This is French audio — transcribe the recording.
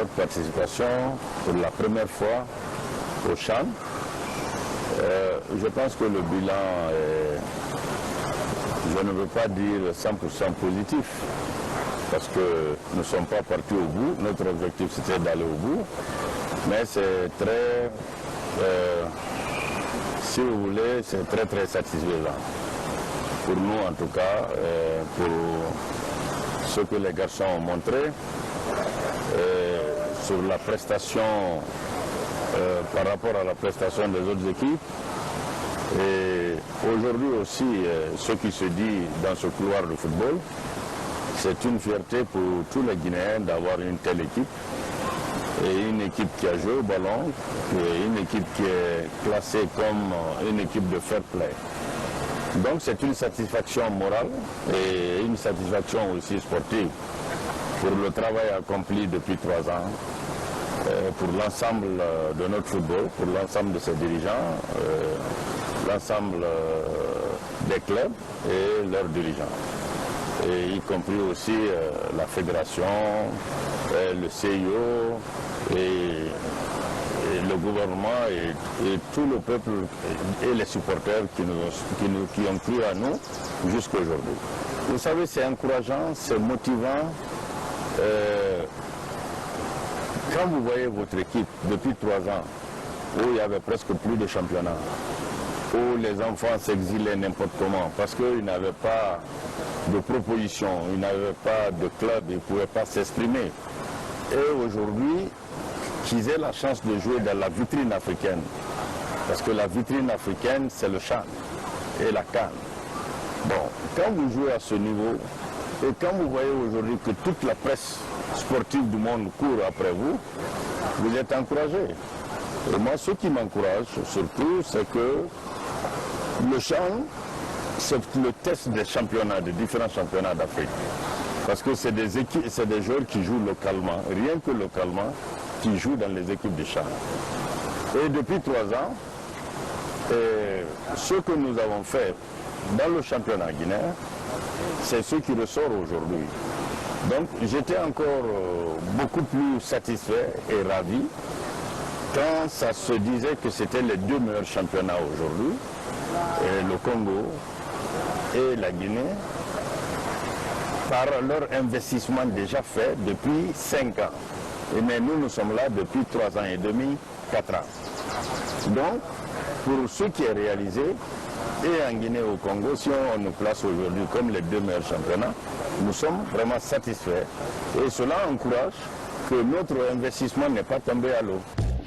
notre participation pour la première fois au CHAN. Je pense que le bilan est, je ne veux pas dire 100% positif, parce que nous ne sommes pas partis au bout. Notre objectif c'était d'aller au bout, mais c'est très, si vous voulez, c'est très satisfaisant. Pour nous en tout cas, pour ce que les garçons ont montré, sur la prestation par rapport à la prestation des autres équipes. Et aujourd'hui aussi, ce qui se dit dans ce couloir de football, c'est une fierté pour tous les Guinéens d'avoir une telle équipe. Et une équipe qui a joué au ballon, et une équipe qui est classée comme une équipe de fair play. Donc c'est une satisfaction morale et une satisfaction aussi sportive pour le travail accompli depuis 3 ans, pour l'ensemble de notre football, pour l'ensemble de ses dirigeants, l'ensemble des clubs et leurs dirigeants. Et y compris aussi la fédération, le CIO et le gouvernement et tout le peuple et les supporters qui ont cru à nous jusqu'à aujourd'hui. Vous savez, c'est encourageant, c'est motivant. Quand vous voyez votre équipe depuis 3 ans, où il y avait presque plus de championnat, où les enfants s'exilaient n'importe comment, parce qu'ils n'avaient pas de proposition, ils n'avaient pas de club, ils ne pouvaient pas s'exprimer. Et aujourd'hui, qu'ils aient la chance de jouer dans la vitrine africaine, parce que la vitrine africaine, c'est le CHAN et la CAN. Bon, quand vous jouez à ce niveau, et quand vous voyez aujourd'hui que toute la presse sportive du monde court après vous, vous êtes encouragé. Et moi, ce qui m'encourage surtout, c'est que le CHAN, c'est le test des championnats, des différents championnats d'Afrique. Parce que c'est des équipes, c'est des joueurs qui jouent localement, rien que localement, qui jouent dans les équipes de CHAN. Et depuis 3 ans, ce que nous avons fait dans le championnat guinéen, c'est ce qui ressort aujourd'hui. Donc j'étais encore beaucoup plus satisfait et ravi quand ça se disait que c'était les 2 meilleurs championnats aujourd'hui, le Congo et la Guinée, par leur investissement déjà fait depuis 5 ans. Mais nous sommes là depuis 3 ans et demi, 4 ans. Donc, pour ce qui est réalisé, et en Guinée et au Congo, si on nous place aujourd'hui comme les 2 meilleurs championnats, nous sommes vraiment satisfaits. Et cela encourage que notre investissement n'est pas tombé à l'eau.